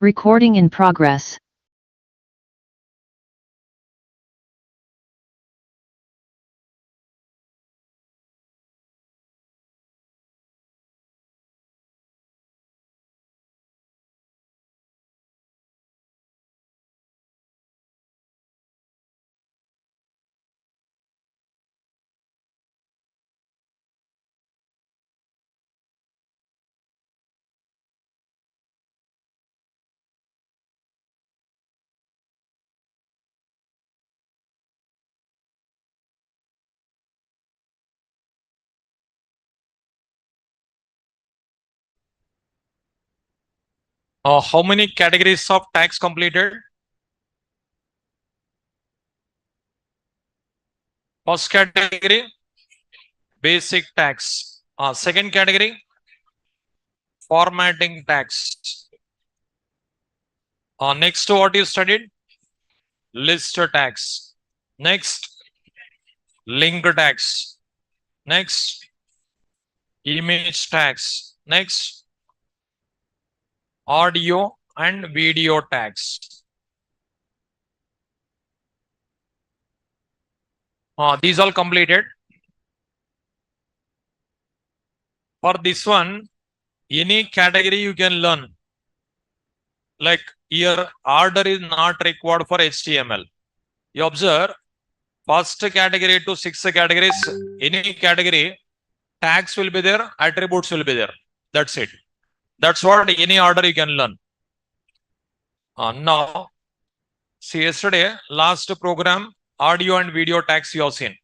Recording in progress. How many categories of tax completed? First category, basic tax. Second category, formatting tax. Next, what you studied? List tax. Next, link tax. Next, image tax. Next, audio and video tax. These all completed. For this one, any category you can learn. Like here, order is not required for HTML. You observe, first category to sixth categories, any category, tags will be there, attributes will be there. That's it. That's what any order you can learn. Now, see yesterday, last program, audio and video tags you have seen.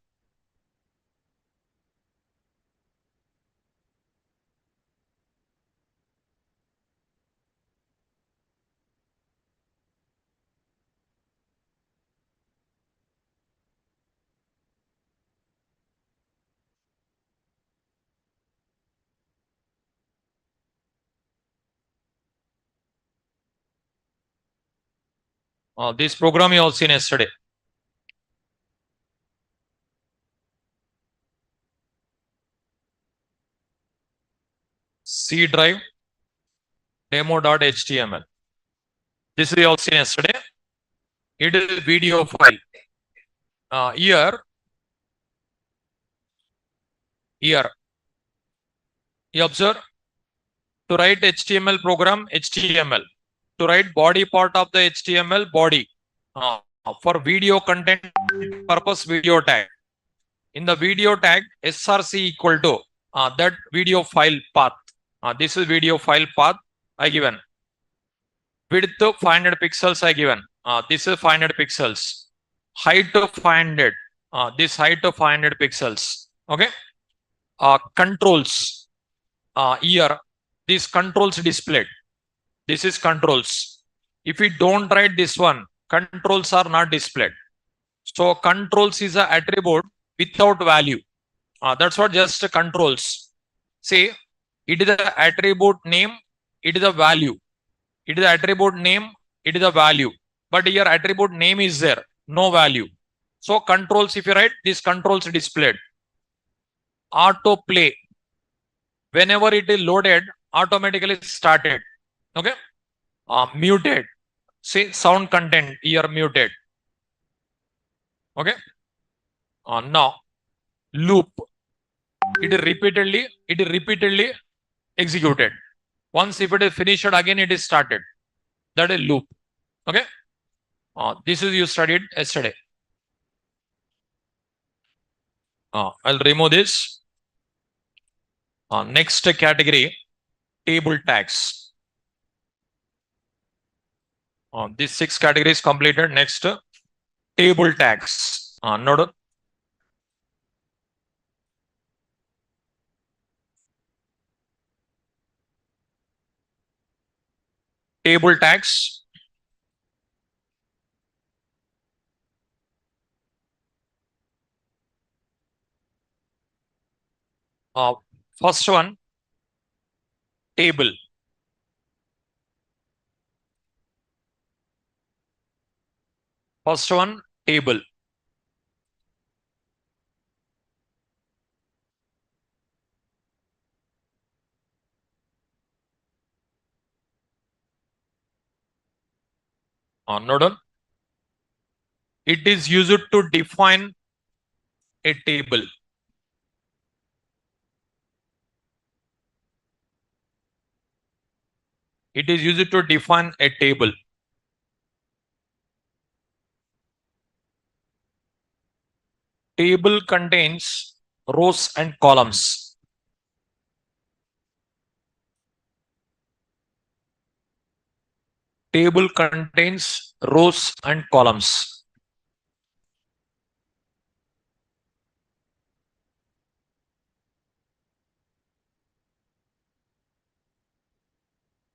This program you have seen yesterday. C drive, demo.html. This you have seen yesterday. It is video file. Here, you observe, to write HTML program, HTML. To write body part of the HTML, body. For video content purpose, video tag. In the video tag, src equal to that video file path. This is video file path I given. Width 500 pixels I given. This is 500 pixels. Height of 500. This height of 500 pixels. Okay. Controls. Here, these controls displayed. This is controls. If we don't write this one, controls are not displayed. So controls is an attribute without value. That's what just controls. See, it is the attribute name, it is a value. It is the attribute name, it is a value. But here attribute name is there, no value. So controls, if you write, these controls displayed. Auto play. Whenever it is loaded, automatically started. Okay. Muted. See, sound content here muted. Okay. Now, loop. It is repeatedly executed. Once if it is finished, again it is started. That is loop. Okay. This is you studied yesterday. I'll remove this. Next category, table tags. These 6 categories completed. Next, table tags. Note. Table tags. First one, table. First one, table. Note down. It is used to define a table. It is used to define a table. Table contains rows and columns. Table contains rows and columns.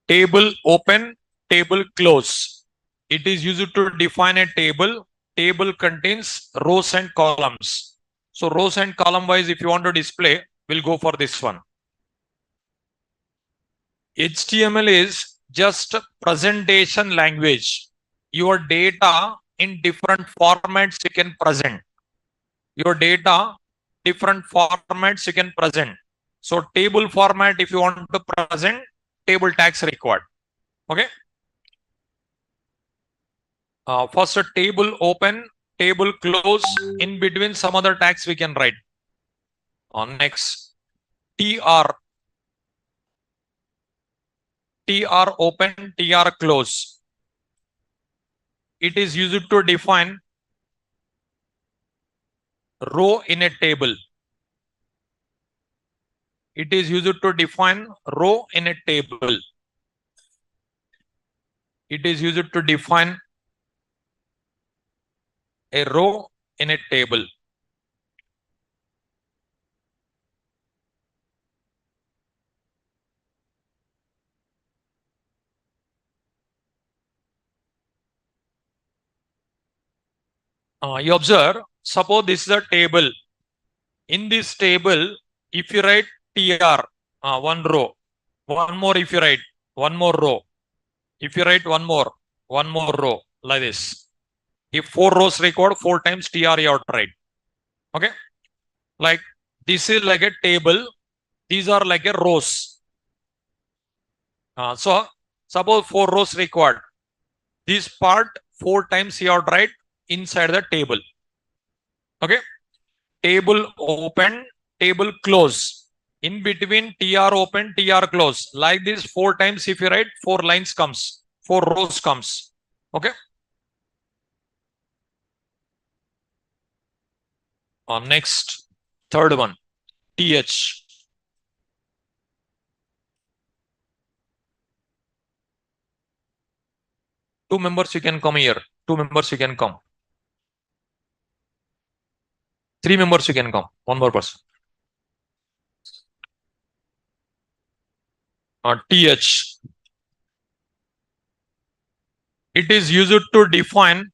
Table open, table close. It is used to define a table. Table contains rows and columns. So rows and column wise, if you want to display, we'll go for this one. HTML is just presentation language. Your data in different formats you can present. Your data, different formats you can present. So table format, if you want to present, table tags required. Okay. First a table open, table close, in between some other tags we can write. Next, TR open, TR close. It is used to define row in a table. It is used to define row in a table. It is used to define a row in a table. You observe, suppose this is a table. In this table, if you write TR, one row, one more if you write, one more row. If you write one more row, like this. If 4 rows record, 4 times TR you have to write. Okay. Like this is like a table. These are like a rows. So suppose 4 rows required. This part 4 times you have to write inside the table. Okay. Table open, table close. In between TR open, TR close. Like this 4 times if you write, 4 lines comes, 4 rows comes. Okay. Next, third one, TH. Two members you can come here. 2 members you can come. 3 members you can come. One more person. TH. It is used to define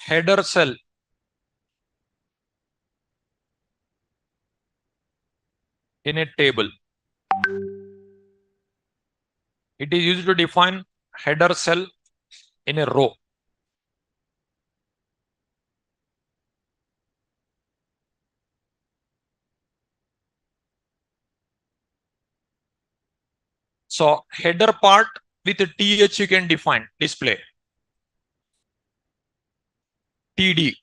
header cell in a table. It is used to define header cell in a row. So header part with a TH you can define, display. TD.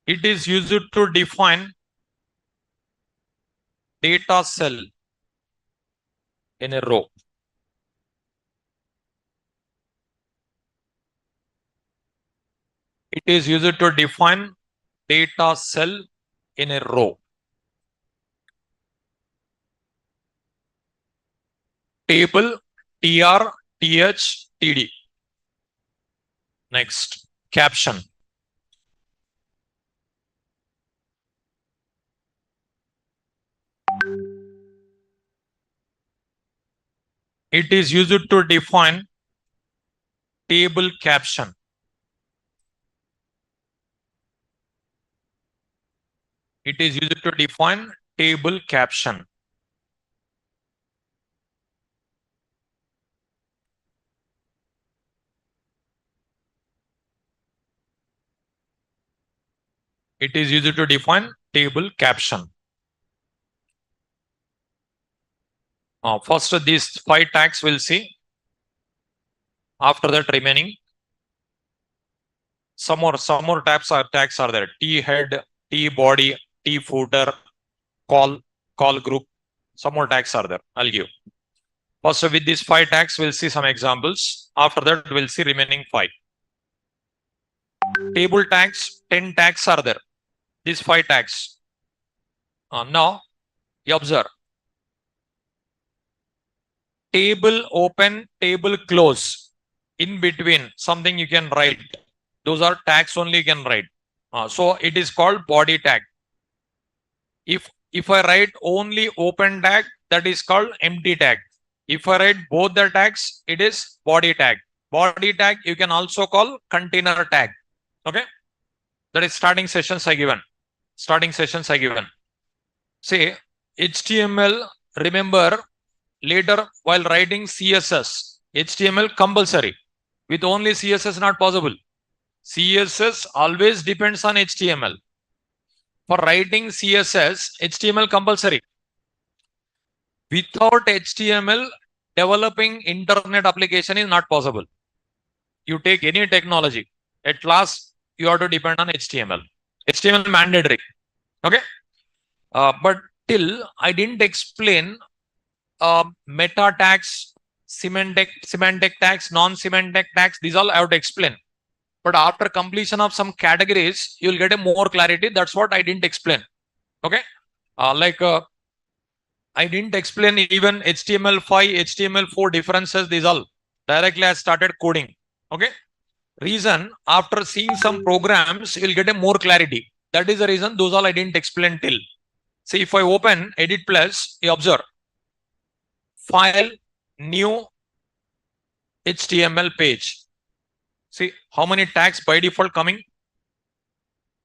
It is used to define data cell in a row. It is used to define data cell in a row. Table, TR, TH, TD. Next, caption. It is used to define table caption. It is used to define table caption. It is used to define table caption. First, these 5 tags we'll see. After that, remaining some more tags are there. T head, T body, T footer, call group. Some more tags are there. I'll give. First, with these 5 tags, we'll see some examples. After that, we'll see remaining 5. Table tags, 10 tags are there. These 5 tags. Now, you observe. Table open, table close. In between, something you can write. Those are tags only you can write. So it is called body tag. If I write only open tag, that is called empty tag. If I write both the tags, it is body tag. Body tag you can also call container tag. Okay, that is starting sessions I given. Say HTML. Remember, later while writing CSS, HTML compulsory. With only CSS not possible. CSS always depends on HTML. For writing CSS, HTML compulsory. Without HTML, developing internet application is not possible. You take any technology, at last you have to depend on HTML. HTML mandatory. Okay. But till I didn't explain meta tags, semantic tags, non-semantic tags. These all I have to explain. But after completion of some categories, you'll get a more clarity. That's what I didn't explain. Okay. I didn't explain even HTML5, HTML4 differences. These all directly I started coding. Okay. Reason, after seeing some programs, you'll get a more clarity. That is the reason those all I didn't explain till. See, if I open Edit Plus, you observe. File, new HTML page. See how many tags by default coming.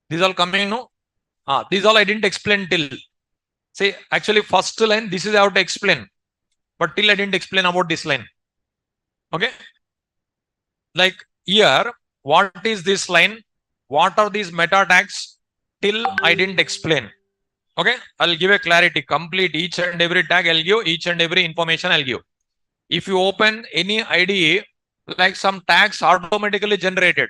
These all coming, no? These all I didn't explain till. See, actually first line, this is how to explain. But till I didn't explain about this line. Okay. Like here, what is this line? What are these meta tags? Till I didn't explain. Okay. I'll give a clarity. Complete each and every tag I'll give, each and every information I'll give. If you open any IDE, like some tags automatically generated.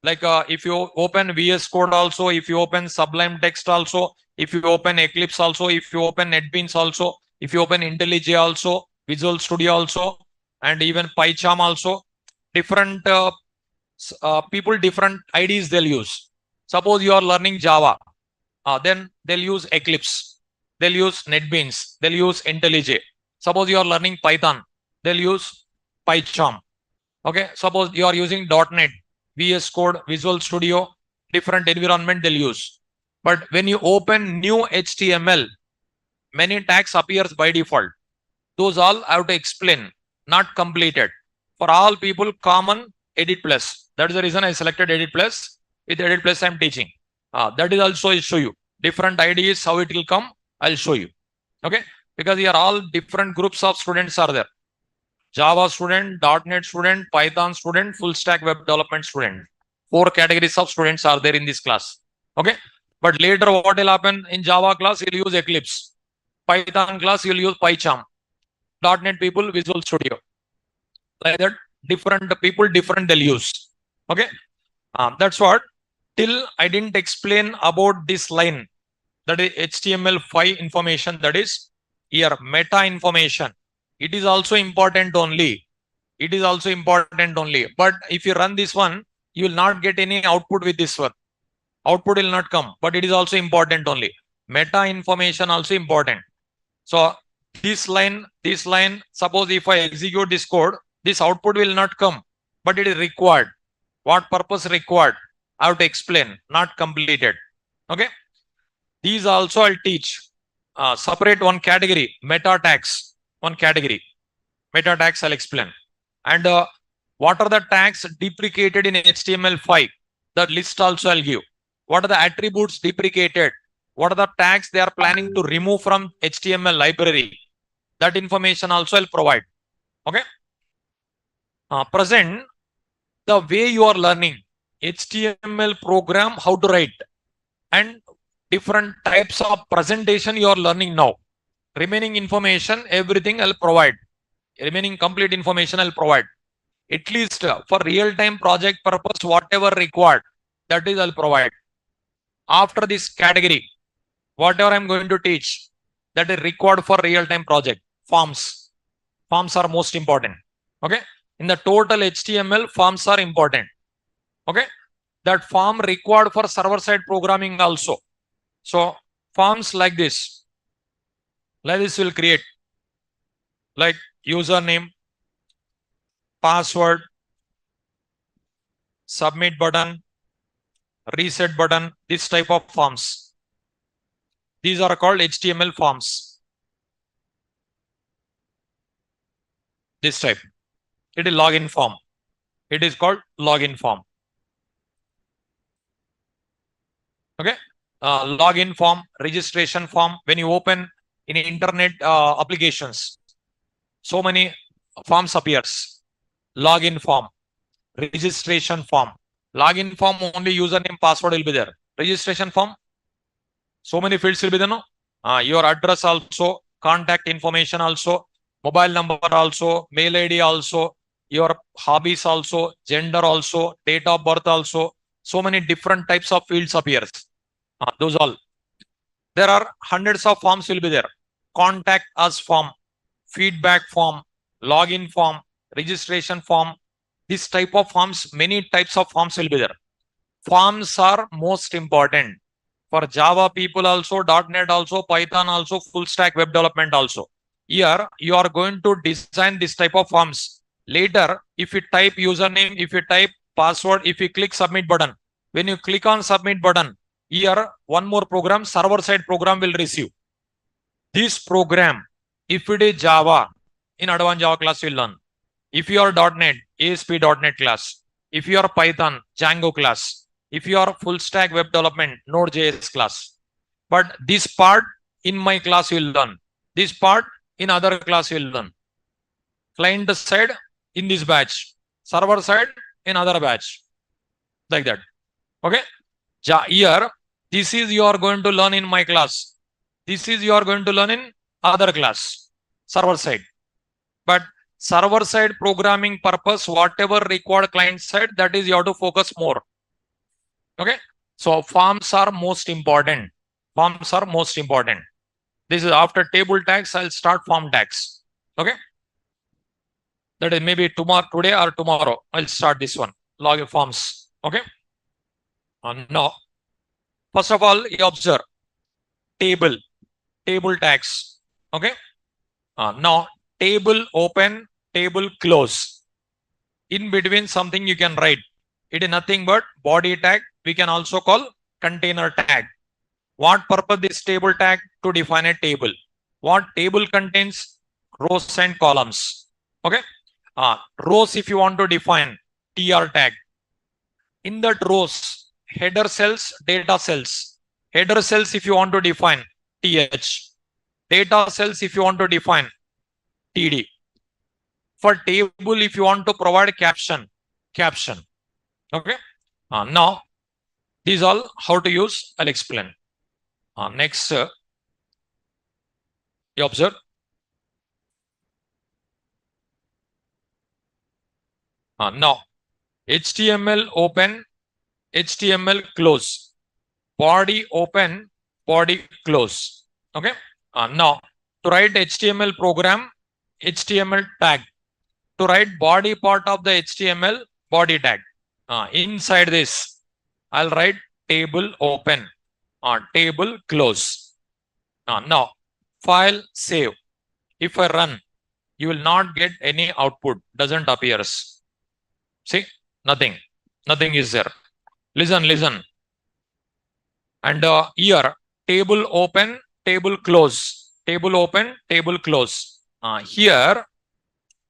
Like if you open VS Code also, if you open Sublime Text also, if you open Eclipse also, if you open NetBeans also, if you open IntelliJ also, Visual Studio also, and even PyCharm also, different people, different IDs they'll use. Suppose you are learning Java, then they'll use Eclipse, they'll use NetBeans, they'll use IntelliJ. Suppose you are learning Python, they'll use PyCharm. Okay, suppose you are using .NET, VS Code, Visual Studio, different environment they'll use. But when you open new HTML, many tags appears by default. Those all I have to explain, not completed. For all people, common Edit Plus. That is the reason I selected Edit Plus. With Edit Plus, I'm teaching. That is also I'll show you. Different ideas, how it will come, I'll show you. Okay, because here all different groups of students are there. Java student, .NET student, Python student, full stack web development student. 4 categories of students are there in this class. Okay. But later what will happen in Java class, you'll use Eclipse. Python class, you'll use PyCharm. .NET people, Visual Studio. Like that, different people, different they'll use. Okay. That's what. Till I didn't explain about this line. That is HTML5 information. That is here meta information. It is also important only. But if you run this one, you will not get any output with this one. Output will not come, but it is also important only. Meta information also important. So this line, suppose if I execute this code, this output will not come, but it is required. What purpose required? I have to explain, not completed. Okay. These also I'll teach. Separate one category, meta tags. One category. Meta tags I'll explain. And what are the tags deprecated in HTML5? The list also I'll give. What are the attributes deprecated? What are the tags they are planning to remove from HTML library? That information also I'll provide. Okay. Present, the way you are learning HTML program, how to write, and different types of presentation you are learning now. Remaining information, everything I'll provide. Remaining complete information I'll provide. At least for real-time project purpose, whatever required, that is I'll provide. After this category, whatever I'm going to teach, that is required for real-time project. Forms. Forms are most important. Okay. In the total HTML, forms are important. Okay. That form required for server-side programming also. So forms like this will create like username, password, submit button, reset button, this type of forms. These are called HTML forms. This type. It is login form. It is called login form. Okay. Login form, registration form. When you open in internet applications, so many forms appears. Login form, registration form. Login form only username, password will be there. Registration form, so many fields will be there. No, your address also, contact information also, mobile number also, mail ID also, your hobbies also, gender also, date of birth also. So many different types of fields appears. Those all. There are hundreds of forms will be there. Contact us form, feedback form, login form, registration form. This type of forms, many types of forms will be there. Forms are most important for Java people also, .NET also, Python also, full stack web development also. Here you are going to design this type of forms. Later, if you type username, if you type password, if you click submit button, when you click on submit button, here one more program, server side program will receive. This program, if it is Java, in advanced Java class you'll learn. If you are .NET, ASP.NET class. If you are Python, Django class. If you are full stack web development, Node.js class. But this part in my class you'll learn. This part in other class you'll learn. Client side in this batch. Server side in other batch. Like that. Okay. Here, this is you are going to learn in my class. This is you are going to learn in other class. Server side. But server side programming purpose, whatever required client side, that is you have to focus more. Okay. So forms are most important. Forms are most important. This is after table tags, I'll start form tags. Okay. That is maybe tomorrow, today or tomorrow, I'll start this one. Log forms. Okay. Now, first of all, you observe table tags. Okay. Now, table open, table close. In between something you can write. It is nothing but body tag. We can also call container tag. What purpose this table tag? To define a table. What table contains? Rows and columns. Okay. Rows if you want to define tr tag. In that rows, header cells, data cells. Header cells if you want to define th. Data cells if you want to define td. For table if you want to provide caption. Okay. Now, these all how to use, I'll explain. Next, you observe. Now, HTML open, HTML close. Body open, body close. Okay. Now, to write HTML program, HTML tag. To write body part of the HTML, body tag. Inside this, I'll write table open, table close. Now, file save. If I run, you will not get any output. Doesn't appears. See, nothing is there. Listen. And here, table open, table close. Table open, table close. Here,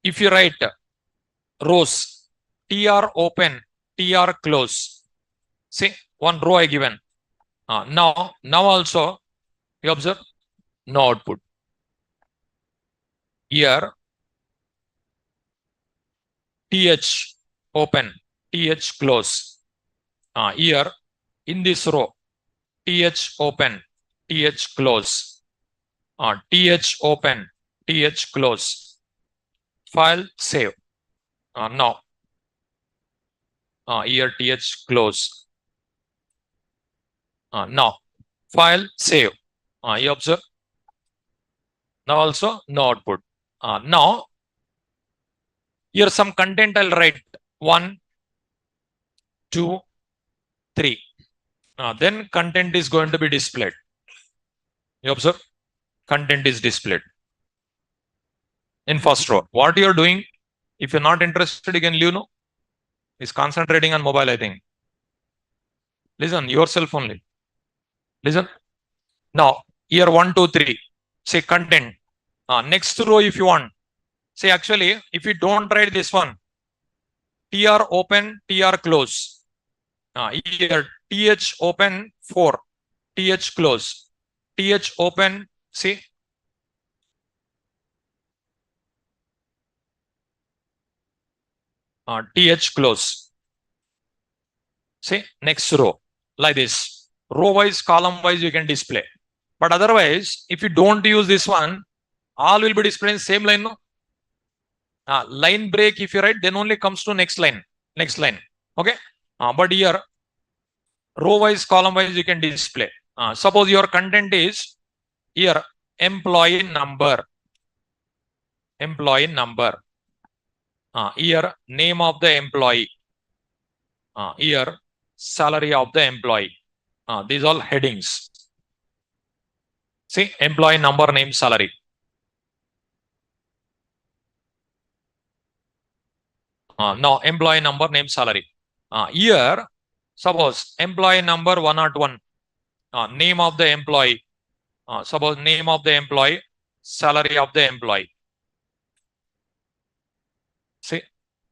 if you write rows, tr open, tr close. See, one row I given. Now also, you observe, no output. Here, th open, th close. Here, in this row, th open, th close. th open, th close, file save. Now, here th close. Now, file save. You observe. Now also no output. Now, here some content I'll write 1, 2, 3. Then content is going to be displayed. You observe, content is displayed in first row. What you are doing, if you're not interested, you can leave. No, is concentrating on mobile, I think. Listen, yourself only. Listen. Now, here 1, 2, 3. Say content. Next row, if you want. Say actually, if you don't write this one, tr open, tr close. Here th open 4, th close, th open. See, th close. See, next row like this. Row wise, column wise, you can display. But otherwise, if you don't use this one, all will be displaying same line. No? Line break, if you write, then only comes to next line. Next line. Okay. But here, row wise, column wise, you can display. Suppose your content is here employee number. Employee number. Here name of the employee. Here salary of the employee. These all headings. See, employee number, name, salary. Now employee number, name, salary. Here, suppose employee number 101. Name of the employee. Suppose name of the employee, salary of the employee. See,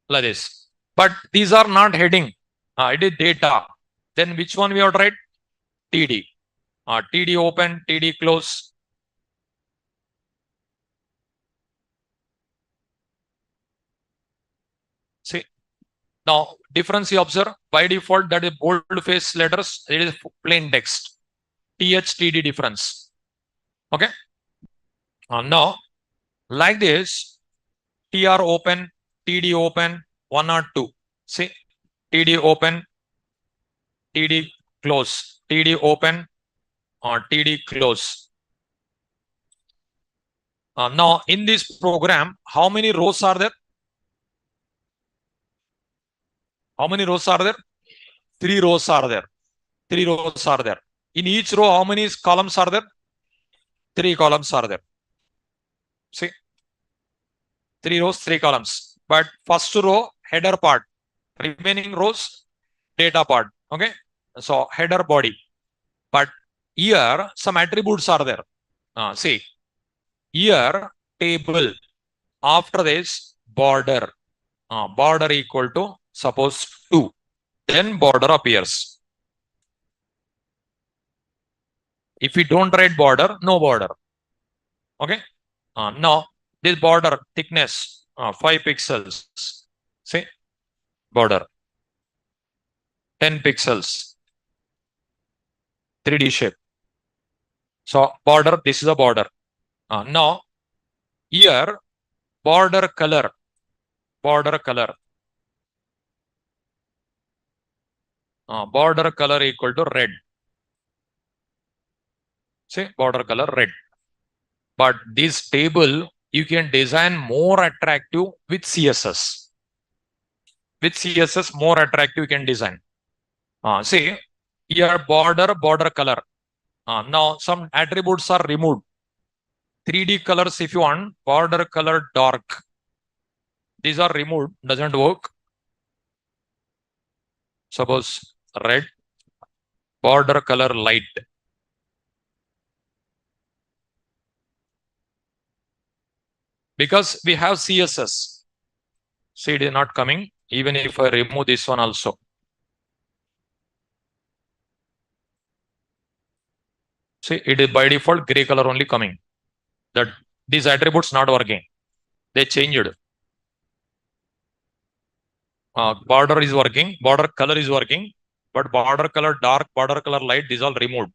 like this. But these are not heading. It is data. Then which one we have to write? TD. TD open, TD close. See, now difference you observe. By default, that is bold face letters. It is plain text. TH, TD difference. Okay. Now, like this, TR open, TD open, 1 or 2. See, TD open, TD close, TD open, or TD close. Now, in this program, how many rows are there? How many rows are there? 3 rows are there. 3 rows are there. In each row, how many columns are there? 3 columns are there. See, 3 rows, 3 columns. But first row, header part. Remaining rows, data part. Okay. So header body. But here, some attributes are there. See, here, table. After this, border. Border equal to, suppose 2. Then border appears. If we don't write border, no border. Okay. Now, this border thickness, 5 pixels. See, border. 10 pixels. 3D shape. So, border, this is a border. Now, here, border color. Border color. Border color equal to red. See, border color red. But this table, you can design more attractive with CSS. With CSS, more attractive you can design. See, here border color. Now, some attributes are removed. 3D colors, if you want, border color dark. These are removed, doesn't work. Suppose red, border color light. Because we have CSS. See, it is not coming, even if I remove this one also. See, it is by default gray color only coming. That these attributes not working. They changed. Border is working, border color is working, but border color dark, border color light, these all removed.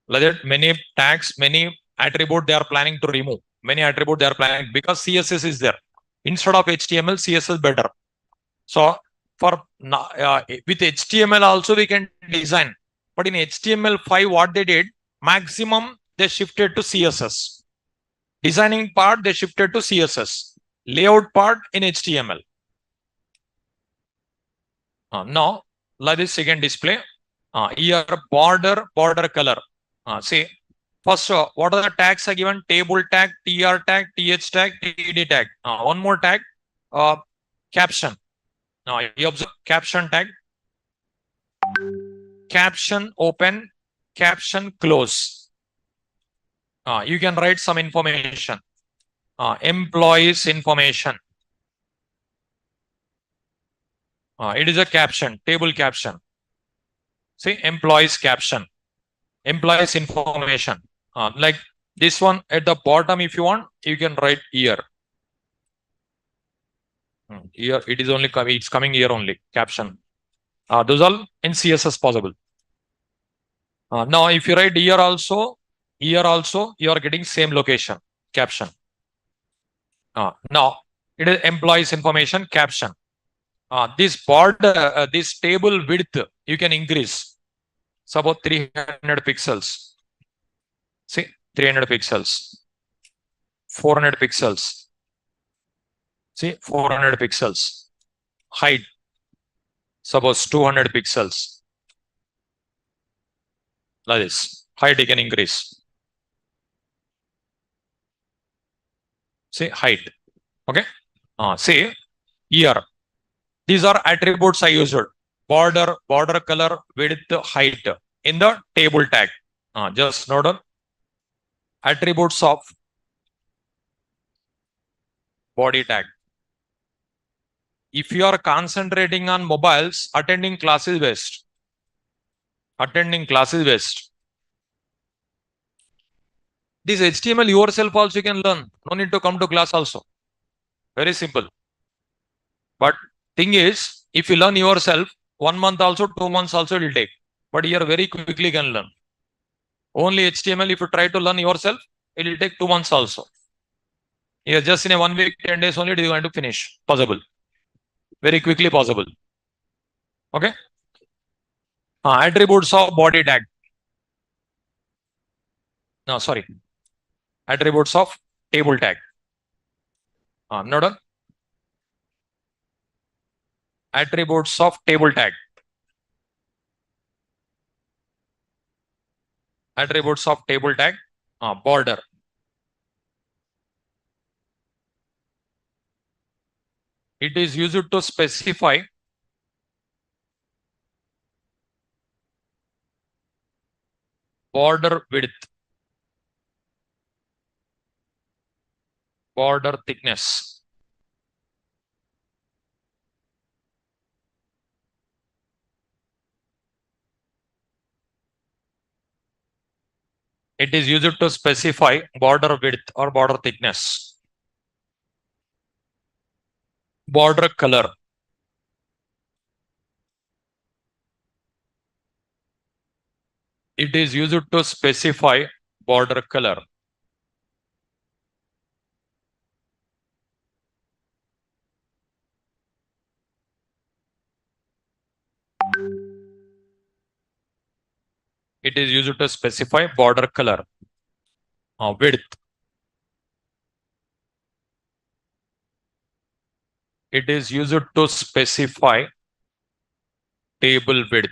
Like that, many tags, many attribute they are planning to remove. Many attribute they are planning because CSS is there. Instead of HTML, CSS better. So with HTML also we can design. But in HTML5, what they did, maximum they shifted to CSS. Designing part, they shifted to CSS. Layout part in HTML. Now, like this again display. Here border color. See, first, what are the tags are given? Table tag, TR tag, TH tag, TD tag. One more tag, caption. Now, you observe caption tag. Caption open, caption close. You can write some information. Employees information. It is a caption, table caption. See, employees caption, employees information. Like this one at the bottom, if you want, you can write here. Here it is only coming, it's coming here only, caption. Those all in CSS possible. Now, if you write here also, you are getting same location, caption. Now, it is employees information, caption. This border, this table width, you can increase. Suppose 300 pixels. See, 300 pixels. 400 pixels. See, 400 pixels. Height. Suppose 200 pixels. Like this. Height you can increase. See, height. Okay. See, here. These are attributes I used. Border, color, width, height in the table tag. Just note down. Attributes of body tag. If you are concentrating on mobiles, attending class is best. Attending class is best. This HTML yourself also you can learn. No need to come to class also. Very simple. But thing is, if you learn yourself, 1 month also, 2 months also it will take. But here very quickly you can learn. Only HTML, if you try to learn yourself, it will take 2 months also. Here just in a 1 week, 10 days only, it is going to finish. Possible. Very quickly possible. Okay. Attributes of body tag. No, sorry. Attributes of table tag. Note down. Attributes of table tag. Attributes of table tag. Border. It is used to specify border width, border thickness. It is used to specify border width or border thickness. Border color. It is used to specify border color. It is used to specify border color. Width. It is used to specify table width.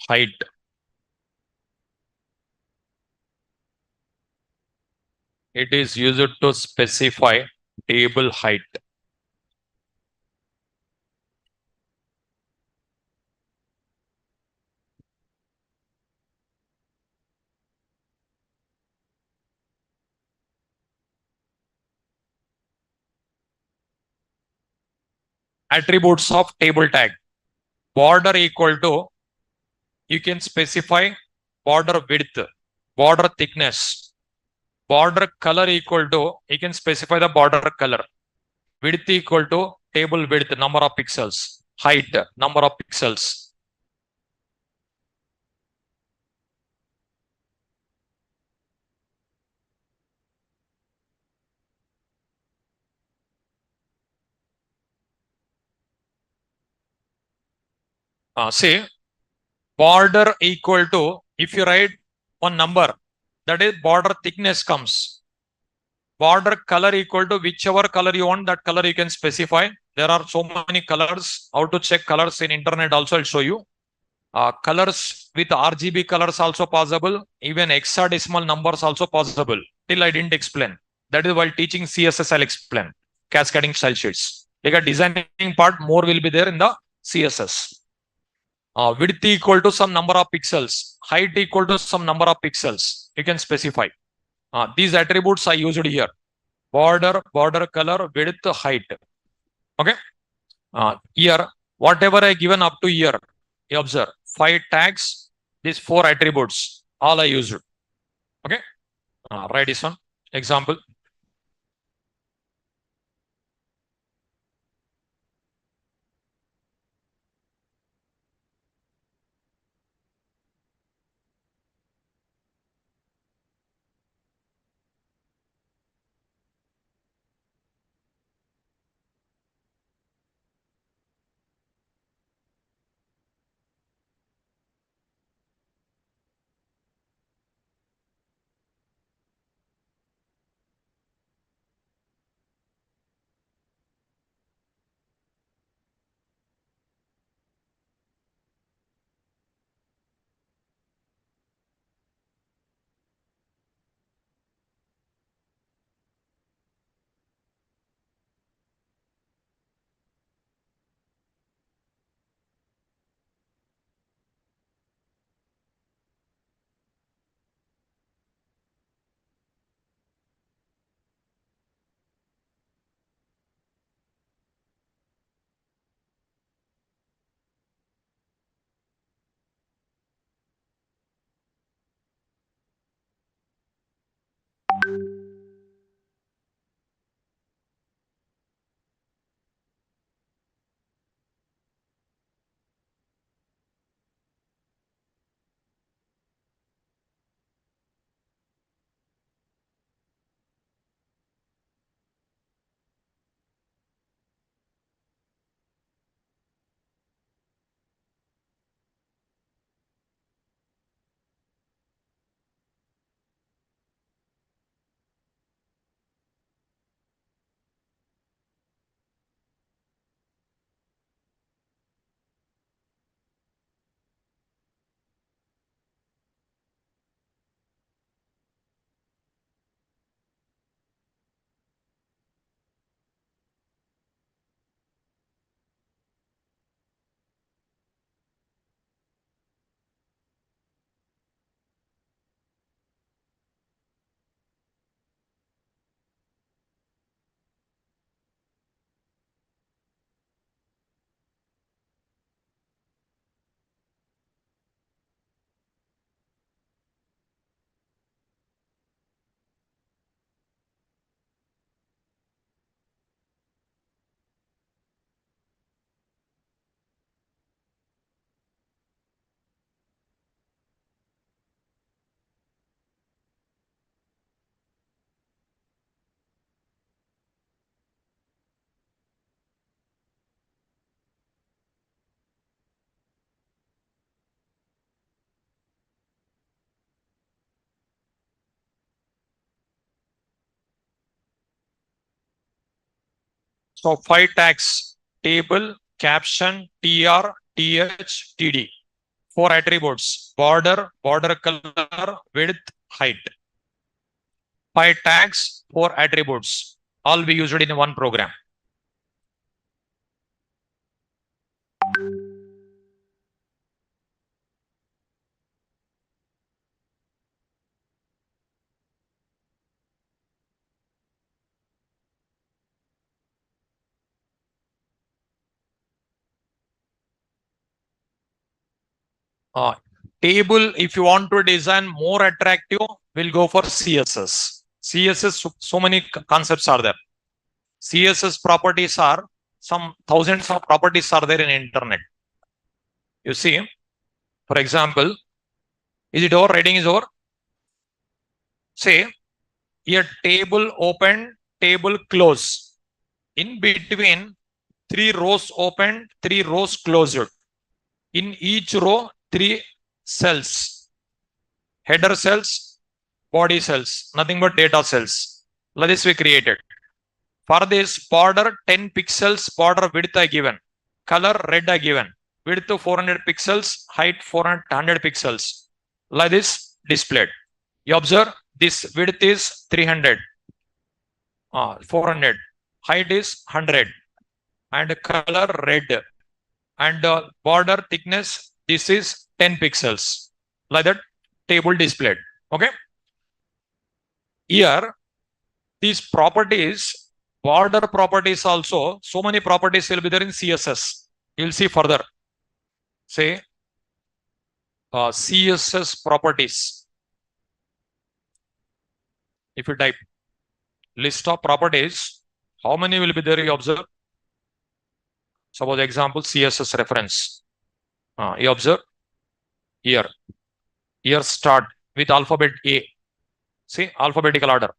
Height. It is used to specify table height. Attributes of table tag. Border equal to, you can specify border width, border thickness. Border color equal to, you can specify the border color. Width equal to table width, number of pixels. Height, number of pixels. Say border equal to, if you write one number, that is border thickness comes. Border color equal to whichever color you want, that color you can specify. There are so many colors. How to check colors in internet also I'll show you. Colors with RGB colors also possible. Even hexadecimal numbers also possible. Till I didn't explain. That is while teaching CSS I'll explain. Cascading style sheets. Like a designing part, more will be there in the CSS. Width equal to some number of pixels. Height equal to some number of pixels. You can specify. These attributes are used here. Border, border color, width, height. Okay. Here, whatever I given up to here, you observe 5 tags, these 4 attributes, all I used. Okay. Write this one. Example. So 5 tags: table, caption, tr, th, td. 4 attributes: border, border color, width, height. 5 tags, 4 attributes. All we used in one program. Uh, Table, if you want to design more attractive, we'll go for CSS. CSS, so many concepts are there. CSS properties are some thousands of properties are there in internet. You see, for example, is it over? Writing is over. Say, a table open, table close. In between, 3 rows open, 3 rows closed. In each row, 3 cells. Header cells, body cells, nothing but data cells. Like this we created. For this border, 10 pixels border width I given. Color red I given. Width 400 pixels, height 400 pixels. Like this displayed. You observe this width is 300. 400. Height is 100. And color red. And border thickness, this is 10 pixels. Like that table displayed. Okay. Here, these properties, border properties also, so many properties will be there in CSS. You'll see further. Say CSS properties. If you type list of properties, how many will be there? You observe. Suppose example CSS reference. You observe here. Here start with alphabet A. See alphabetical order.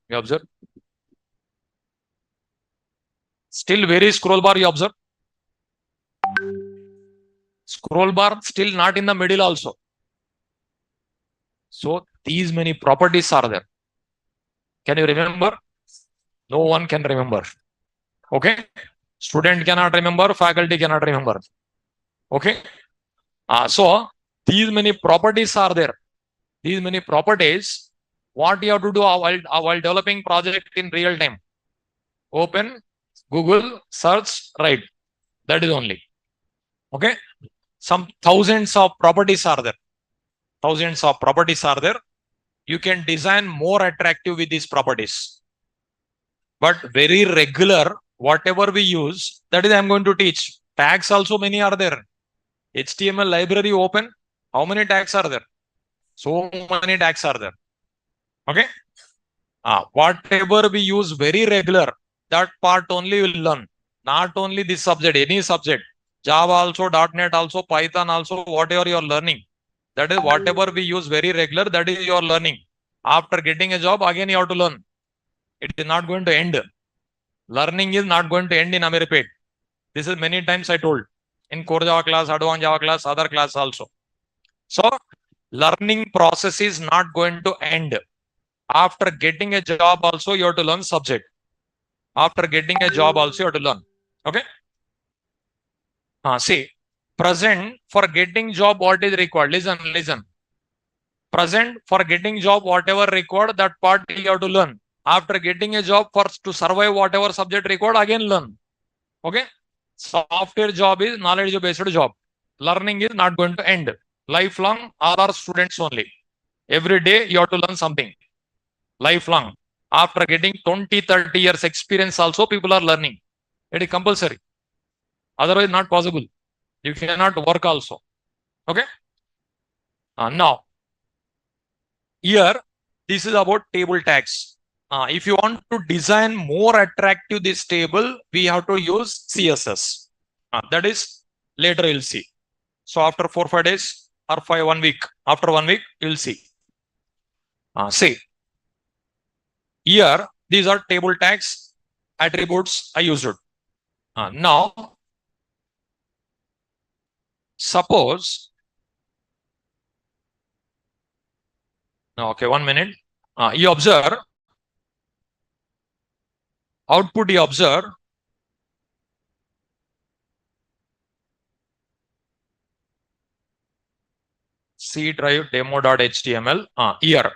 You observe. Still very scroll bar you observe. Scroll bar still not in the middle also. So these many properties are there. Can you remember? No one can remember. Okay. Student cannot remember, faculty cannot remember. Okay. So these many properties are there. These many properties, what you have to do while developing project in real time? Open Google, search, write. That is only. Okay. Some thousands of properties are there. Thousands of properties are there. You can design more attractive with these properties. But very regular, whatever we use, that is I'm going to teach. Tags also many are there. HTML library open. How many tags are there? So many tags are there. Okay. Whatever we use very regular, that part only will learn. Not only this subject, any subject. Java also, .NET also, Python also, whatever you are learning. That is whatever we use very regular, that is your learning. After getting a job, again you have to learn. It is not going to end. Learning is not going to end in Ameripet. This is many times I told. In core Java class, advanced Java class, other class also. So, learning process is not going to end. After getting a job also, you have to learn subject. After getting a job also, you have to learn. Okay. See, present for getting job, what is required? Listen. Present for getting job, whatever required, that part you have to learn. After getting a job, to survive whatever subject required, again learn. Okay. Software job is knowledge based job. Learning is not going to end. Lifelong, all are students only. Every day you have to learn something. Lifelong. After getting 20, 30 years experience also, people are learning. It is compulsory. Otherwise, not possible. You cannot work also. Okay. Now, here, this is about table tags. If you want to design more attractive this table, we have to use CSS. That is later you'll see. So after 4-5 days or 1 week, after 1 week, you'll see. See, here, these are table tags, attributes I used. Now, suppose, okay, 1 minute. You observe, output you observe, C drive demo.html. Here,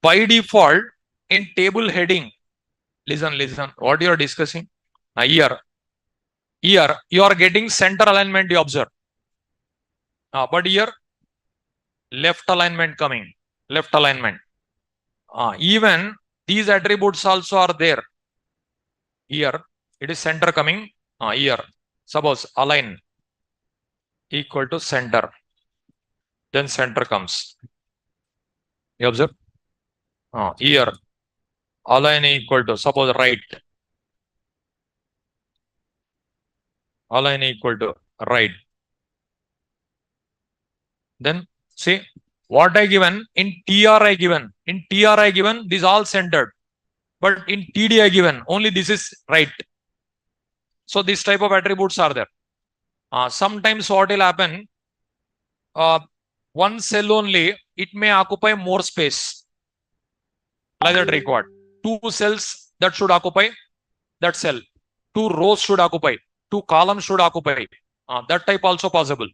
by default, in table heading, listen, what you are discussing? Here, you are getting center alignment, you observe. But here, left alignment coming, left alignment. Even these attributes also are there. Here, it is center coming. Here, suppose align equal to center. Then center comes. You observe? Here, align equal to, suppose right. Align equal to right. Then see what I given in TR I given. In TR I given, this all centered. But in TD I given, only this is right. So this type of attributes are there. Sometimes what will happen, one cell only, it may occupy more space like that required. Two cells that should occupy that cell. Two rows should occupy. Two columns should occupy. That type also possible.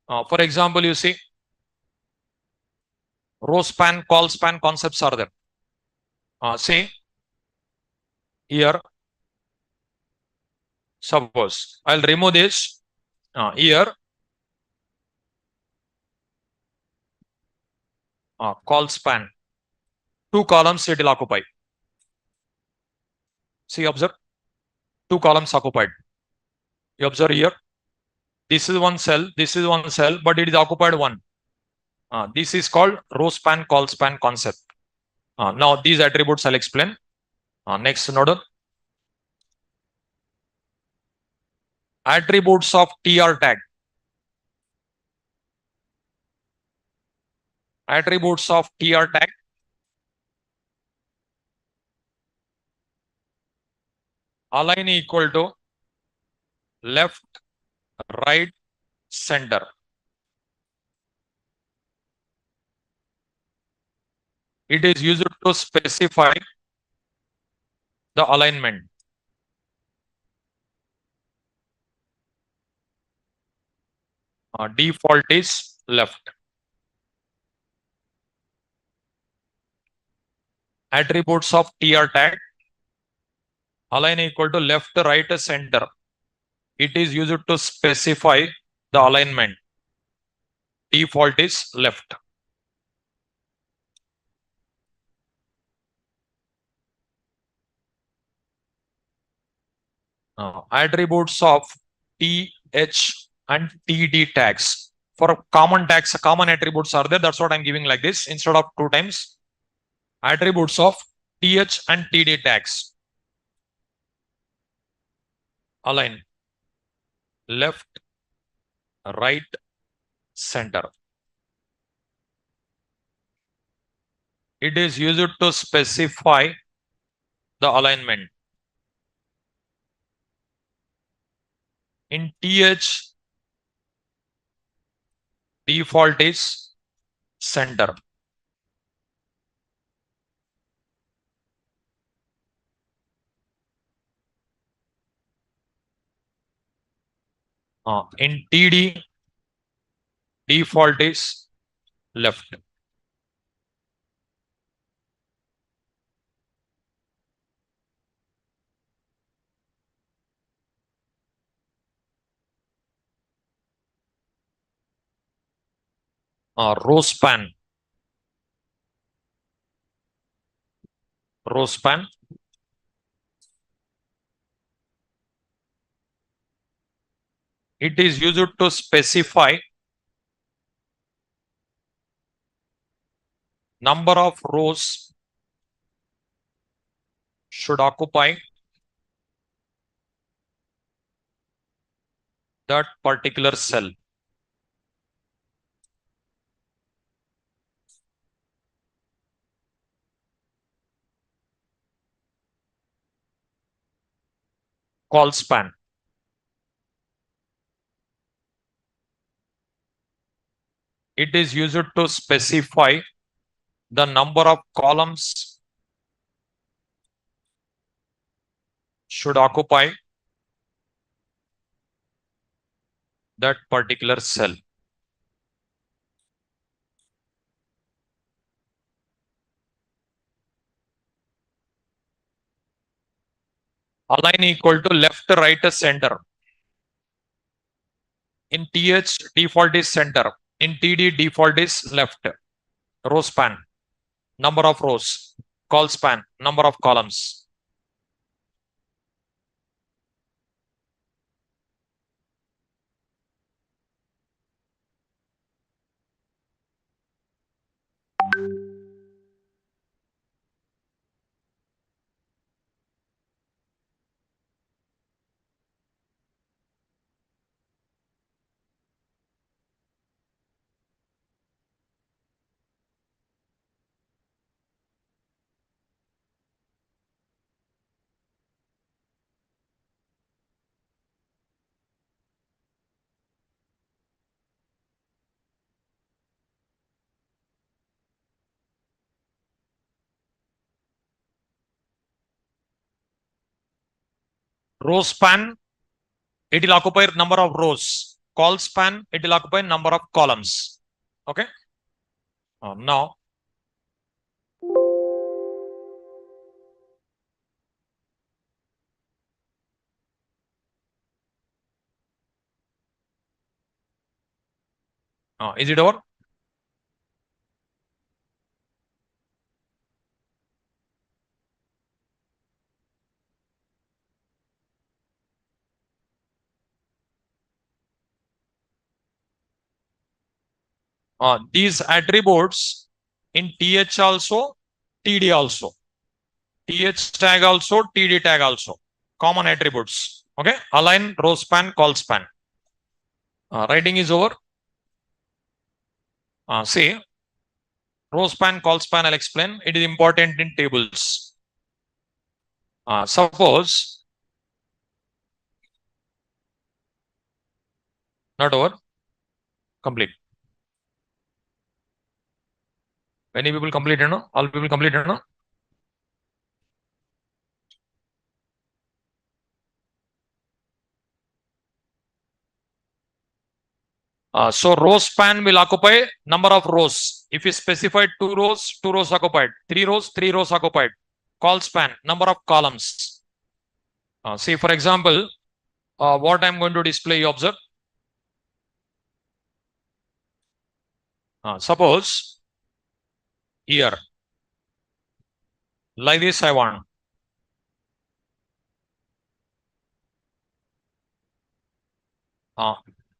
For example, you see, row span, call span concepts are there. See, here, suppose I'll remove this. Here, call span. Two columns it will occupy. See, observe. Two columns occupied. You observe here. This is one cell. This is one cell, but it is occupied one. This is called row span, call span concept. Now these attributes I'll explain. Next node. Attributes of tr tag. Attributes of tr tag. Align equal to left, right, center. It is used to specify the alignment. Default is left. Attributes of tr tag. Align equal to left, right, center. It is used to specify the alignment. Default is left. Attributes of th and td tags. For common tags, common attributes are there. That's what I'm giving like this instead of two times. Attributes of th and td tags. Align left, right, center. It is used to specify the alignment. In th, default is center. In td, default is left. Row span. Row span. It is used to specify number of rows should occupy that particular cell. Call span. It is used to specify the number of columns should occupy that particular cell. Align equal to left, right, center. In th, default is center. In td, default is left. Row span, number of rows. Call span, number of columns. Row span, it will occupy number of rows. Col span, it will occupy number of columns. Okay. Now, is it over? These attributes in TH also, TD also. TH tag also, TD tag also. Common attributes. Okay. Align, row span, col span. Writing is over. See, row span, col span, I'll explain. It is important in tables. Suppose, not over, complete. Many people complete, you know? All people complete, you know? So row span will occupy number of rows. If you specify two rows occupied. Three rows occupied. Col span, number of columns. See, for example, what I'm going to display, you observe. Suppose here, like this I want.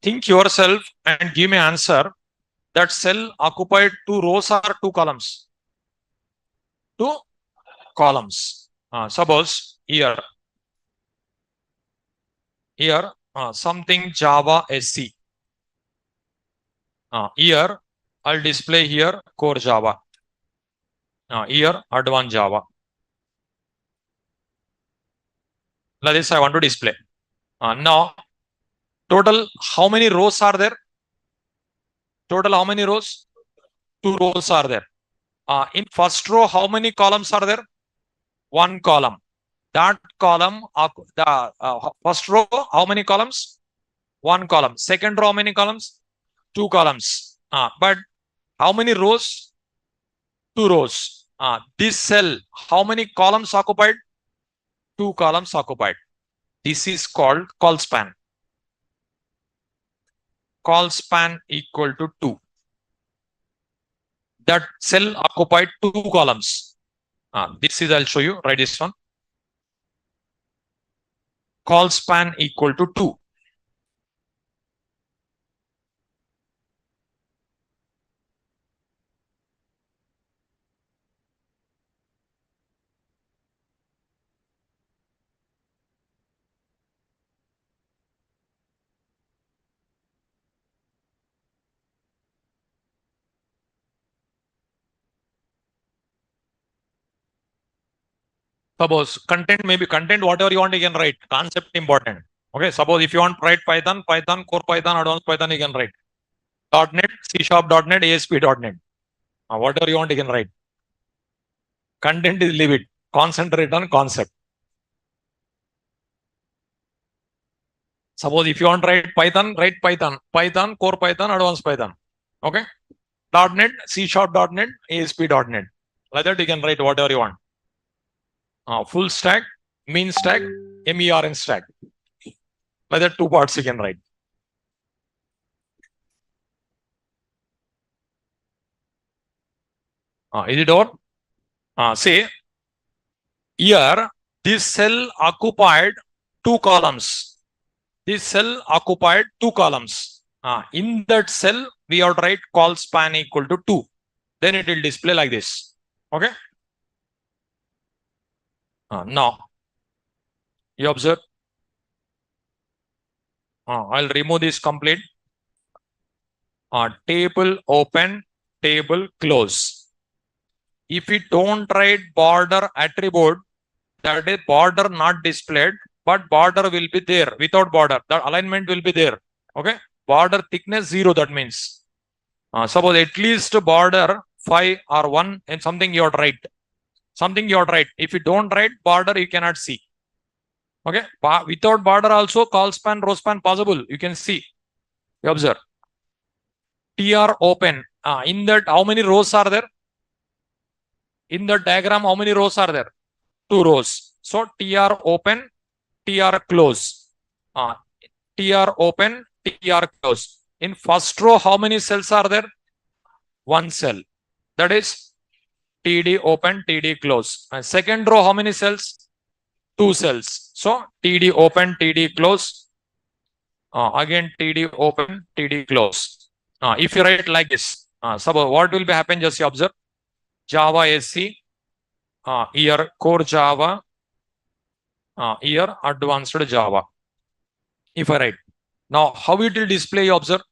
Think yourself and give me answer. That cell occupied two rows or two columns? Two columns. Suppose here something Java SC. Here I'll display here core Java. Here advanced Java. Like this I want to display. Now total how many rows are there? Total how many rows? Two rows are there. In first row how many columns are there? One column. That column, the first row, how many columns? One column. Second row, how many columns? Two columns. But how many rows? Two rows. This cell, how many columns occupied? Two columns occupied. This is called col span. Col span equal to 2. That cell occupied two columns. This is, I'll show you, write this one. Col span equal to 2. Suppose content, maybe content, whatever you want, you can write. Concept important. Okay. Suppose if you want to write Python, core Python, advanced Python, you can write. .NET, C#, .NET, ASP.NET. Whatever you want, you can write. Content is leave it. Concentrate on concept. Suppose if you want to write Python, write Python. Python, core Python, advanced Python. Okay. .NET, C#, .NET, ASP.NET. Like that, you can write whatever you want. Full stack, mean stack, MERN stack. Like that, two parts you can write. Is it over? Say, here, this cell occupied two columns. This cell occupied two columns. In that cell, we have to write col span equal to 2. Then it will display like this. Okay. Now, you observe. I'll remove this complete. Table open, table close. If we don't write border attribute, that is border not displayed, but border will be there without border. The alignment will be there. Okay. Border thickness 0, that means. Suppose at least border 5 or 1 and something you have to write. Something you have to write. If you don't write border, you cannot see. Okay. Without border also call span, row span possible. You can see. You observe. TR open. In that, how many rows are there? In the diagram, how many rows are there? 2 rows. So TR open, TR close. TR open, TR close. In first row, how many cells are there? 1 cell. That is TD open, TD close. And second row, how many cells? 2 cells. So TD open, TD close. Again TD open, TD close. If you write like this, suppose what will be happen? Just you observe. Java SC, here core Java, here advanced Java. If I write now, how it will display? You observe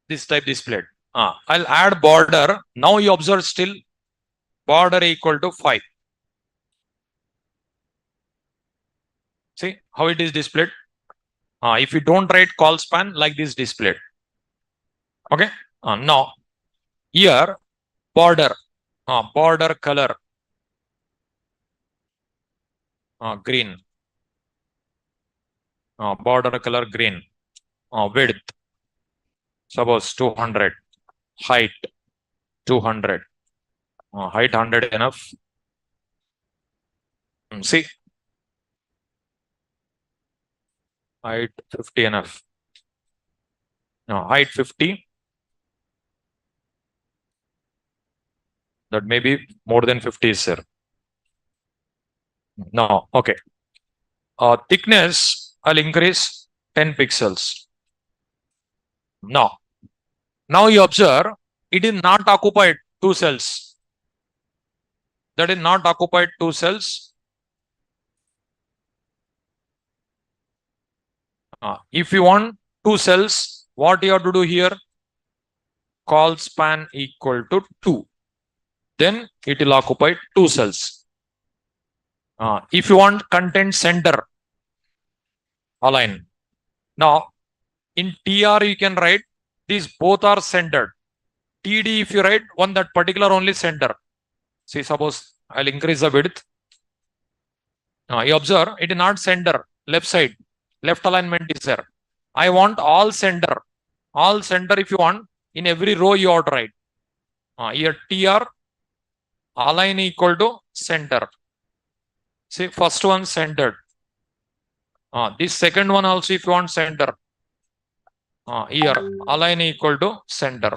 this type displayed. I'll add border. Now you observe still border equal to 5. See how it is displayed. If you don't write call span, like this displayed. Okay. Now here border, border color, green, border color green, width suppose 200, height 200, height 100 enough. See, height 50 enough. Height 50. That may be more than 50 is there. No, okay. Thickness, I'll increase 10 pixels. Now you observe it is not occupied 2 cells. That is not occupied 2 cells. If you want 2 cells, what you have to do here? Call span equal to 2. Then it will occupy 2 cells. If you want content center, align. Now in TR you can write these both are centered. TD if you write one that particular only center. See, suppose I'll increase the width. You observe it is not center, left side, left alignment is there. I want all center. All center if you want, in every row you ought to write. Here TR align equal to center. See, first one centered. This second one also if you want center. Here align equal to center.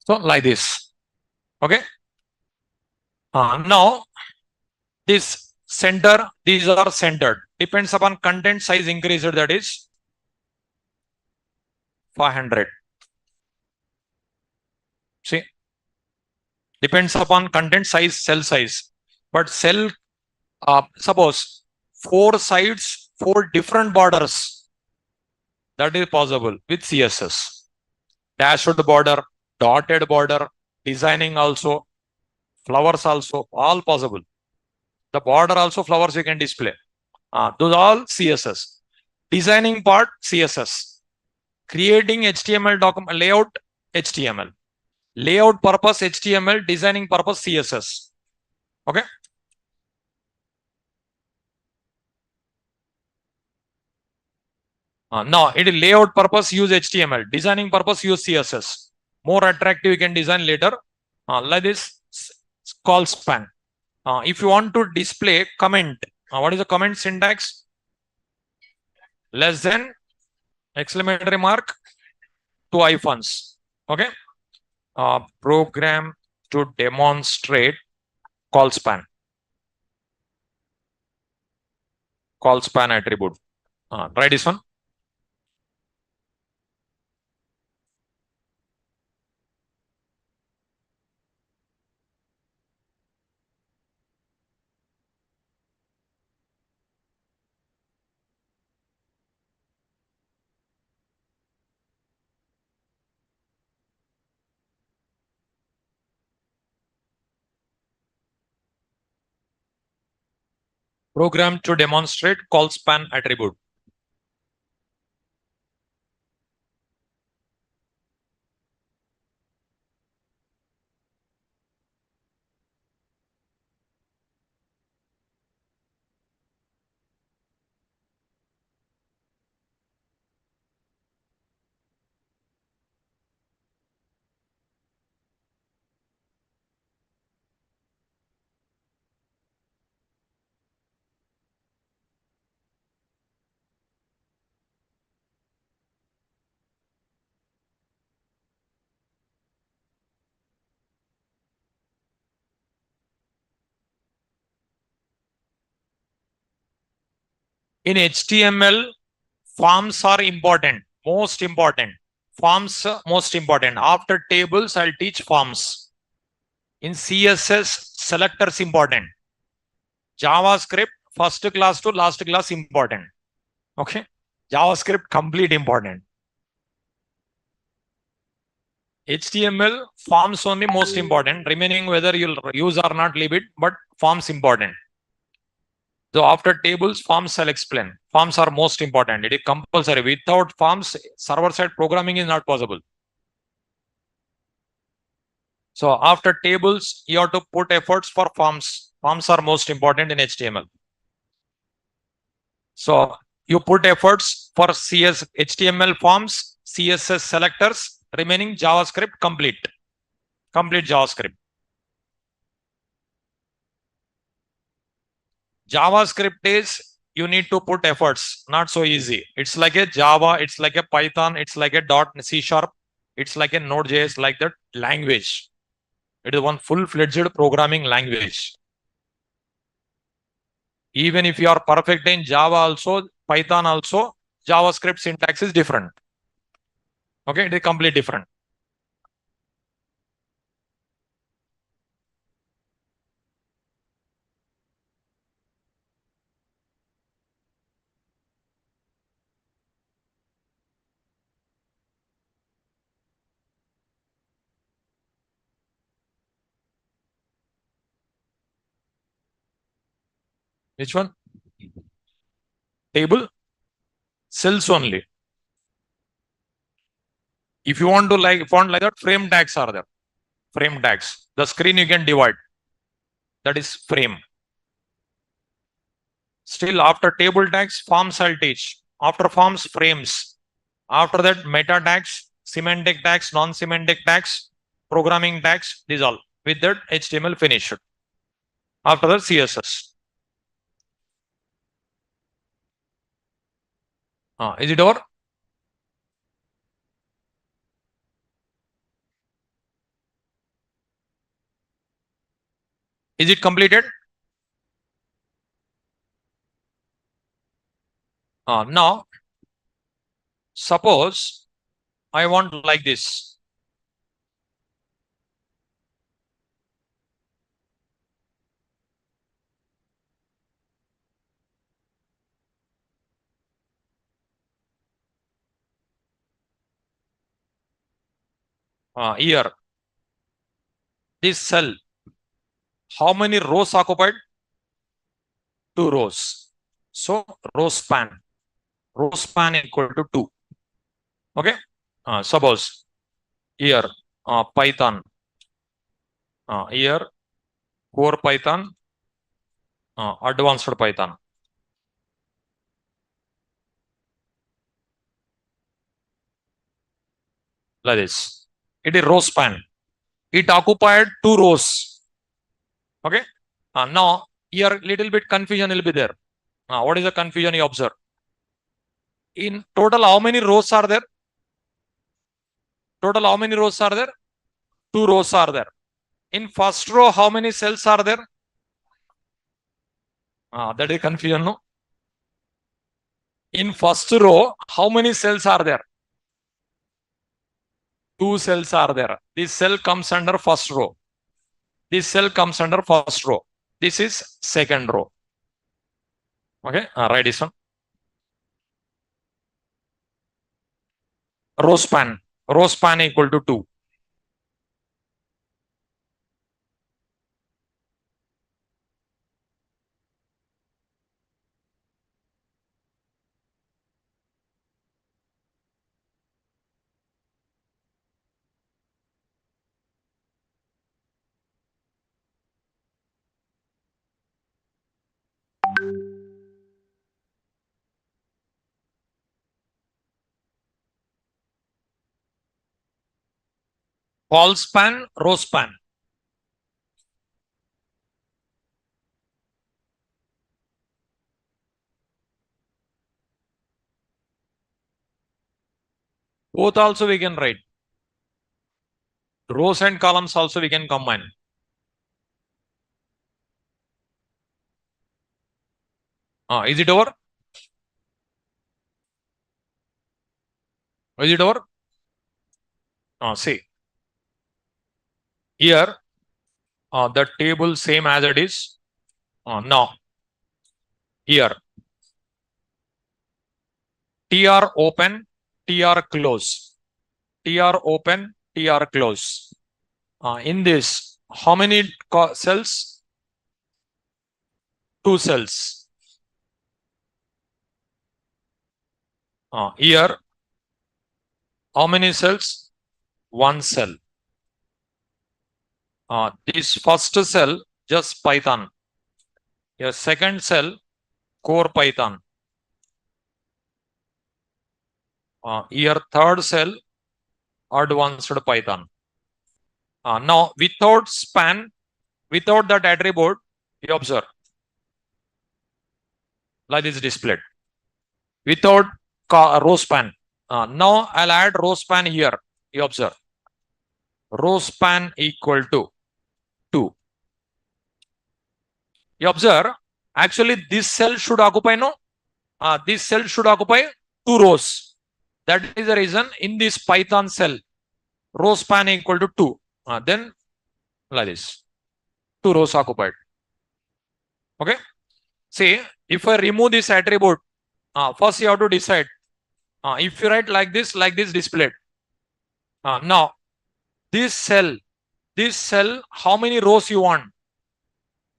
So like this. Okay. Now this center, these are centered. Depends upon content size increased, that is 500. See, depends upon content size, cell size. But cell, suppose 4 sides, 4 different borders. That is possible with CSS. Dashed border, dotted border, designing also, flowers also, all possible. The border also flowers you can display. Those all CSS. Designing part CSS. Creating HTML document layout HTML. Layout purpose HTML, designing purpose CSS. Okay. Now it is layout purpose use HTML, designing purpose use CSS. More attractive you can design later. Like this call span. If you want to display comment, what is the comment syntax? Less than exclamatory mark, 2 hyphens. Okay. Program to demonstrate call span. Call span attribute. Try this one. Program to demonstrate call span attribute. In HTML, forms are important, most important. Forms most important. After tables, I'll teach forms. In CSS, selectors important. JavaScript, first class to last class important. Okay. JavaScript, complete important. HTML, forms only most important. Remaining whether you'll use or not, leave it, but forms important. So after tables, forms I'll explain. Forms are most important. It is compulsory. Without forms, server-side programming is not possible. So after tables, you have to put efforts for forms. Forms are most important in HTML. So you put efforts for HTML forms, CSS selectors, remaining JavaScript complete. Complete JavaScript. JavaScript is you need to put efforts, not so easy. It's like a Java, it's like a Python, it's like a .C#, it's like a Node.js, like that language. It is one full-fledged programming language. Even if you are perfect in Java also, Python also, JavaScript syntax is different. Okay, it is completely different. Which one? Table? Cells only. If you want to font like that, frame tags are there. Frame tags. The screen you can divide. That is frame. Still after table tags, forms I'll teach. After forms, frames. After that, meta tags, semantic tags, non-semantic tags, programming tags, these all. With that, HTML finished. After that, CSS. Is it over? Is it completed? Now, suppose I want like this. Here, this cell, how many rows occupied? 2 rows. So, row span equal to 2. Okay. Suppose here, Python. Here, core Python, advanced Python. Like this. It is row span. It occupied 2 rows. Okay. Now, here little bit confusion will be there. What is the confusion you observe? In total, how many rows are there? Total, how many rows are there? 2 rows are there. In first row, how many cells are there? That is confusion, no? In first row, how many cells are there? 2 cells are there. This cell comes under first row. This cell comes under first row. This is second row. Okay, write this one. Row span equal to 2. Call span, row span. Both also we can write. Rows and columns also we can combine. Is it over? Is it over? See. Here, the table same as it is. Now, here, TR open, TR close. TR open, TR close. In this, how many cells? 2 cells. Here, how many cells? 1 cell. This first cell, just Python. Your second cell, core Python. Here, third cell, advanced Python. Now, without span, without that attribute, you observe. Like this displayed. Without row span. Now, I'll add row span here. You observe. Row span equal to 2. You observe, actually this cell should occupy, no? This cell should occupy 2 rows. That is the reason in this Python cell, row span equal to 2. Then like this, 2 rows occupied. Okay. See, if I remove this attribute, first you have to decide. If you write like this displayed. Now, this cell, how many rows you want?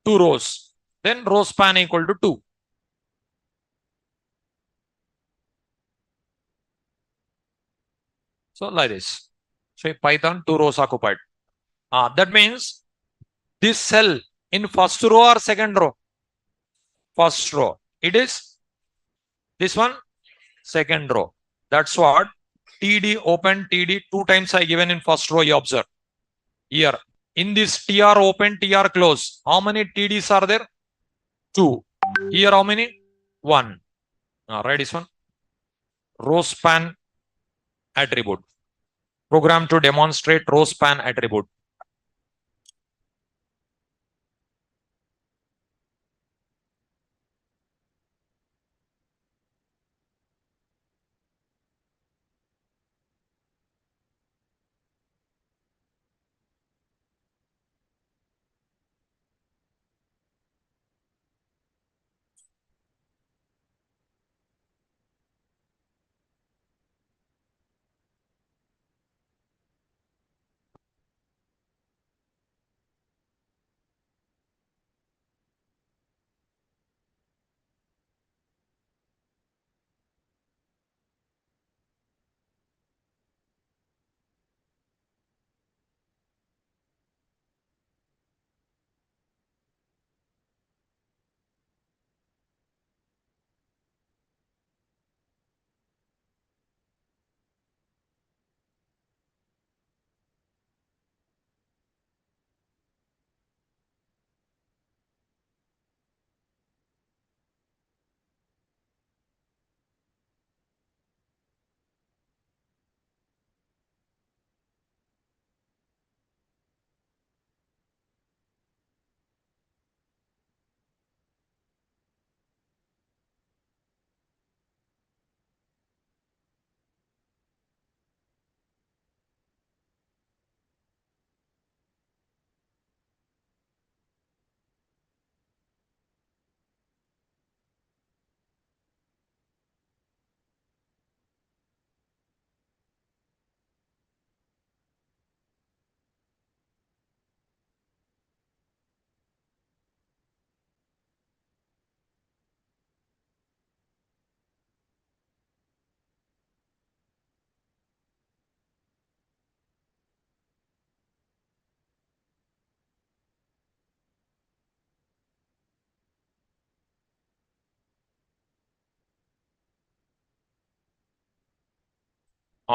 2 rows. Then row span equal to 2. So like this. So Python 2 rows occupied. That means this cell in first row or second row? First row. It is this one, second row. That's what TD open, TD 2 times I given in first row, you observe. Here, in this TR open, TR close, how many TDs are there? 2. Here, how many? 1. Write this one. Row span attribute. Program to demonstrate row span attribute.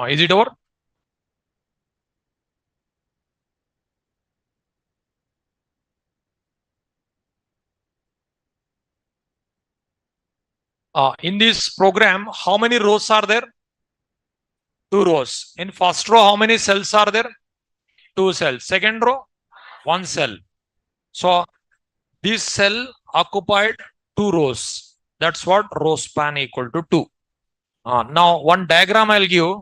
Is it over? In this program, how many rows are there? 2 rows. In first row, how many cells are there? 2 cells. Second row, 1 cell. So this cell occupied 2 rows. That's what row span equal to 2. Now one diagram I'll give.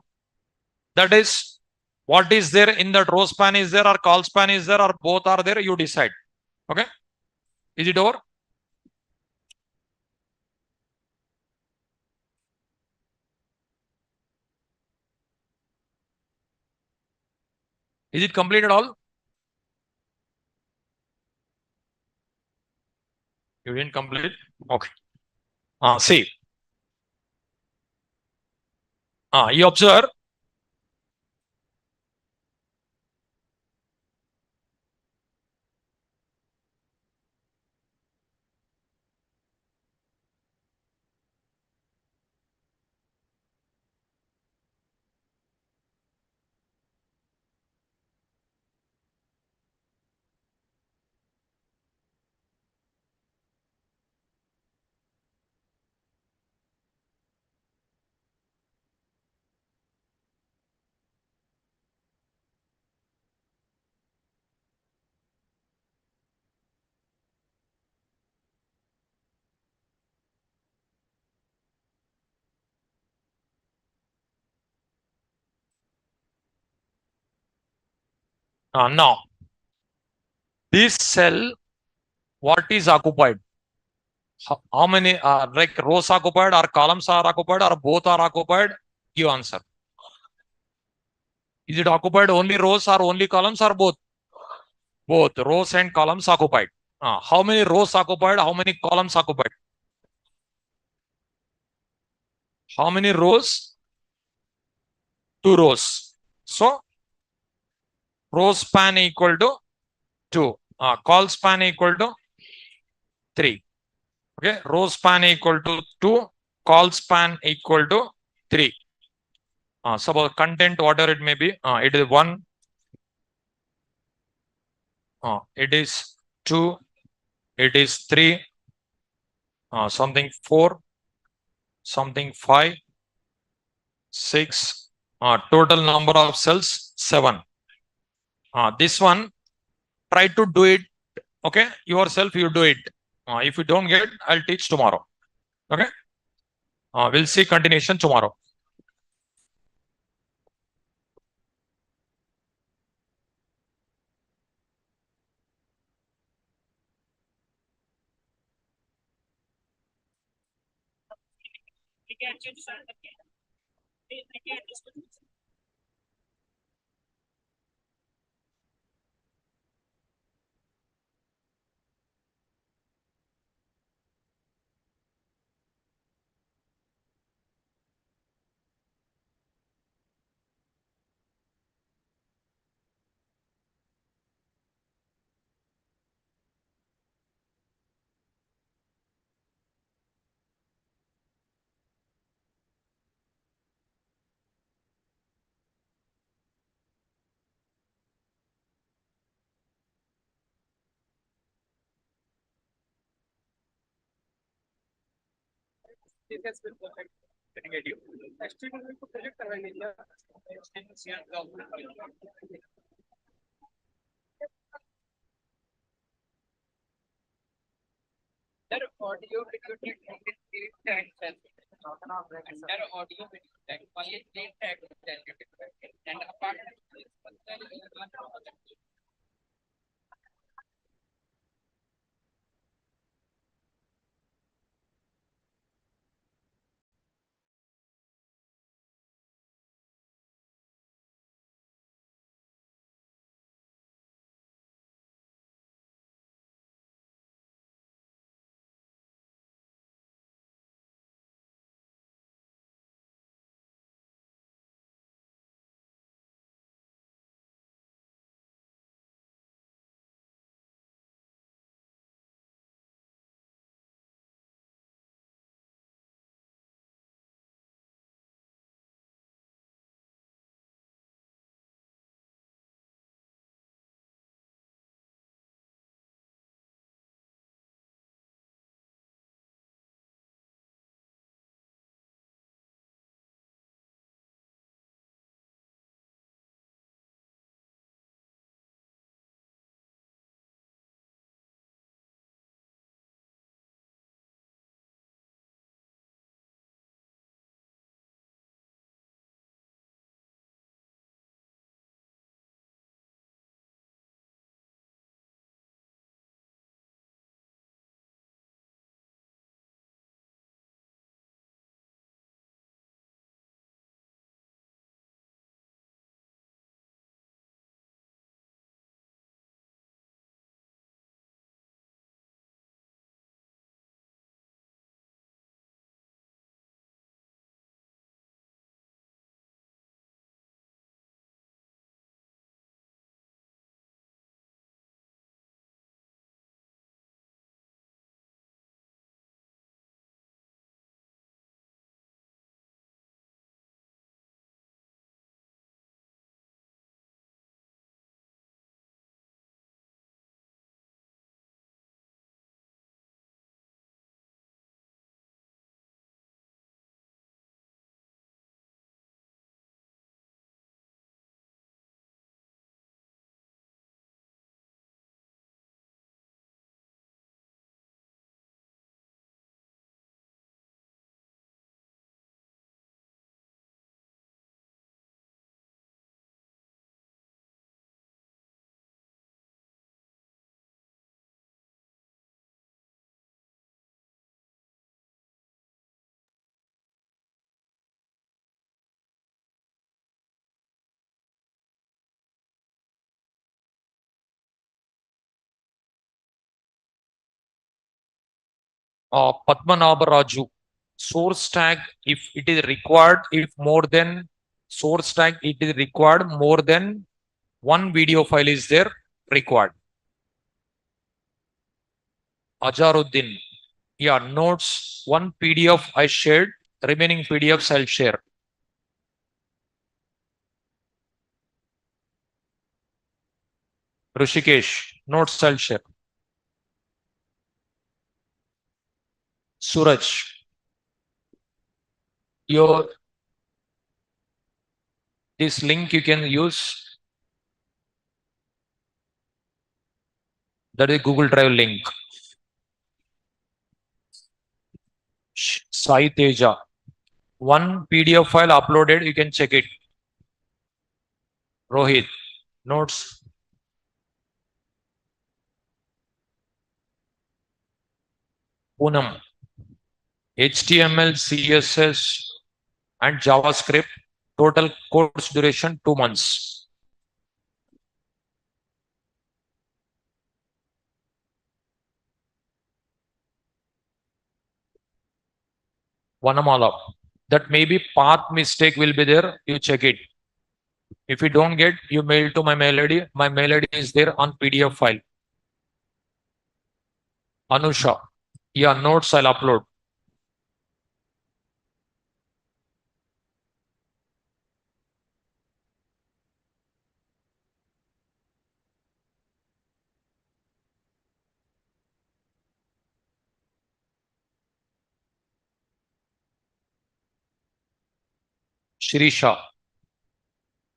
That is, what is there in that row span is there or call span is there or both are there, you decide. Okay. Is it over? Is it complete at all? You didn't complete? Okay. See. You observe. Now, this cell, what is occupied? How many like rows occupied or columns are occupied or both are occupied? Give answer. Is it occupied only rows or only columns or both? Both rows and columns occupied. How many rows occupied? How many columns occupied? How many rows? Two rows. So row span equal to 2. Call span equal to 3. Okay. Row span equal to 2. Call span equal to 3. Suppose content, whatever it may be, it is 1. It is 2. It is 3. Something 4. Something 5. 6. Total number of cells 7. This one, try to do it. Okay. Yourself, you do it. If you don't get, I'll teach tomorrow. Okay. We'll see continuation tomorrow. Padmanabha Raju. Source tag, if it is required, if more than source tag, it is required more than one video file is there required. Ajaruddin. Yeah, notes one PDF I shared, remaining PDFs I'll share. Rishikesh, notes I'll share. Suraj, your this link you can use, that is Google Drive link. Sai Teja, one PDF file uploaded, you can check it. Rohit, notes. Poonam, HTML, CSS, and JavaScript. Total course duration 2 months. Vanamala. That maybe path mistake will be there. You check it. If you don't get, you mail to my mail ID. My mail ID is there on PDF file. Anusha. Yeah, notes I'll upload. Shirisha.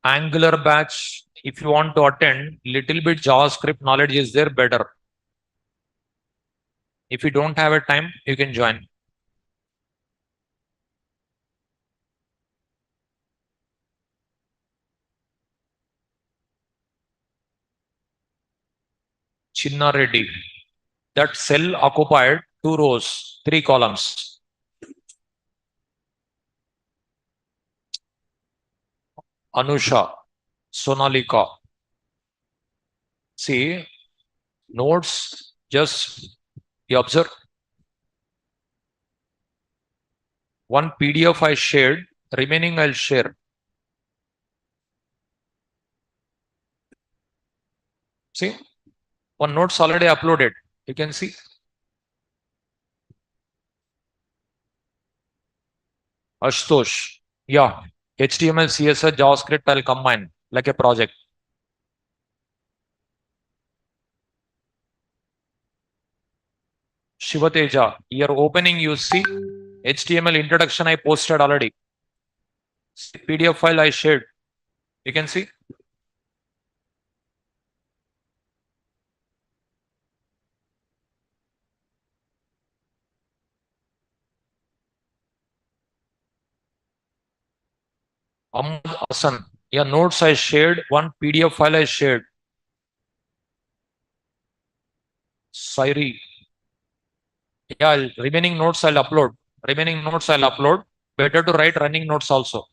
Angular batch. If you want to attend, little bit JavaScript knowledge is there, better. If you don't have a time, you can join. Chinna Reddy. That cell occupied 2 rows, 3 columns. Anusha. Sonalika. See, notes, just you observe. One PDF I shared, remaining I'll share. See, one notes already uploaded. You can see. Ashutosh. Yeah. HTML, CSS, JavaScript, I'll combine like a project. Shivateja, your opening you see HTML introduction I posted already. PDF file I shared. You can see. Ahmad Hassan. Yeah, notes I shared. One PDF file I shared. Sairi. Yeah, remaining notes I'll upload. Remaining notes I'll upload. Better to write running notes also.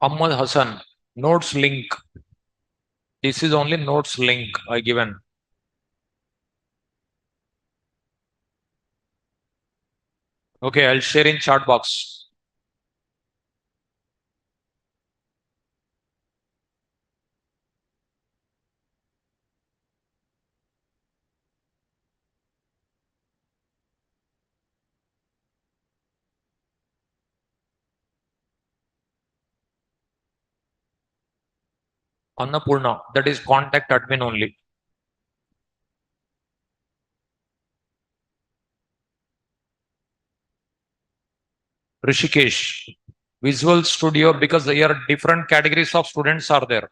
Ahmad Hassan. Notes link. This is only notes link I given. Okay, I'll share in chat box. Annapurna. That is contact admin only. Rishikesh. Visual Studio, because there are different categories of students are there.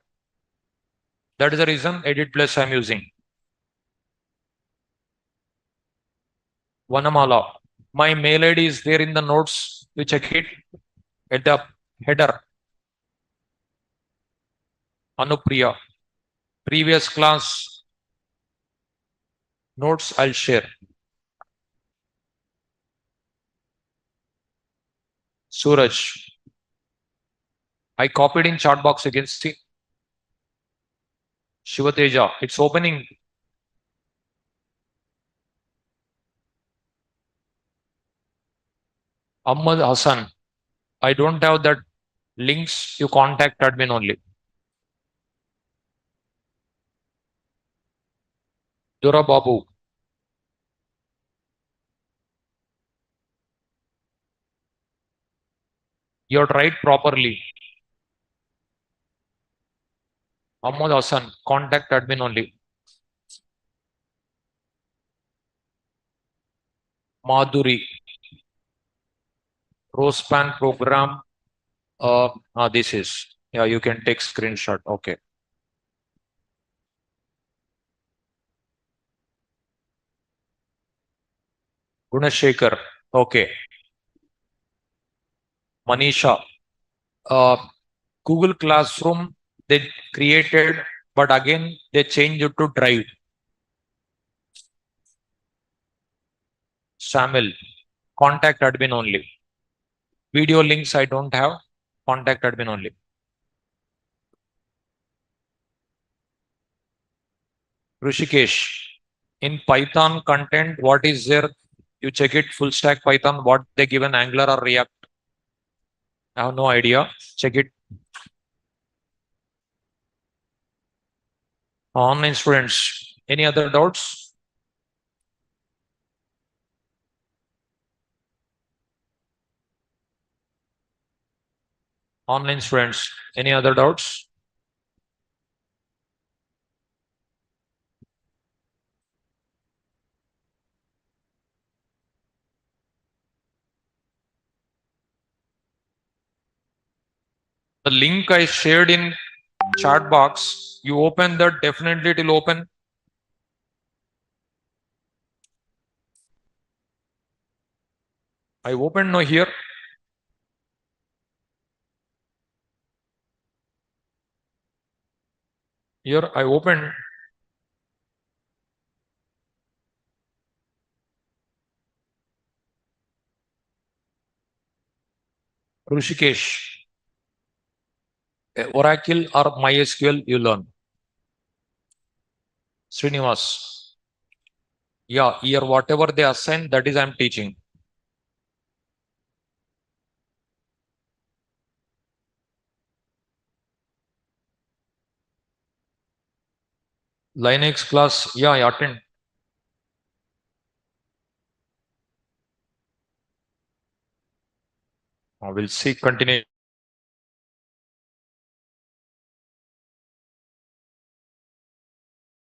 That is the reason Edit Plus I'm using. Vanamala. My mail ID is there in the notes. You check it at the header. Anupriya. Previous class notes I'll share. Suraj. I copied in chat box again. See, Shivateja, it's opening. Ahmad Hassan, I don't have that links. You contact admin only. Dura Babu, you tried properly. Ahmad Hassan, contact admin only. Madhuri, Rospan program. This is, yeah, you can take screenshot. Okay. Gunashekar. Okay. Manisha. Uh, Google Classroom, they created, but again, they changed it to Drive. Samuel, contact admin only. Video links I don't have. Contact admin only. Rishikesh, in Python content, what is there? You check it full stack Python, what they given Angular or React. I have no idea. Check it. Online students, any other doubts? Online students, any other doubts? The link I shared in chat box, you open that, definitely it will open. I opened no here. Here I opened. Rishikesh, Oracle or MySQL you learn. Srinivas, yeah, here whatever they assign, that is I'm teaching. Linux class, yeah, I attend. We'll see, continue.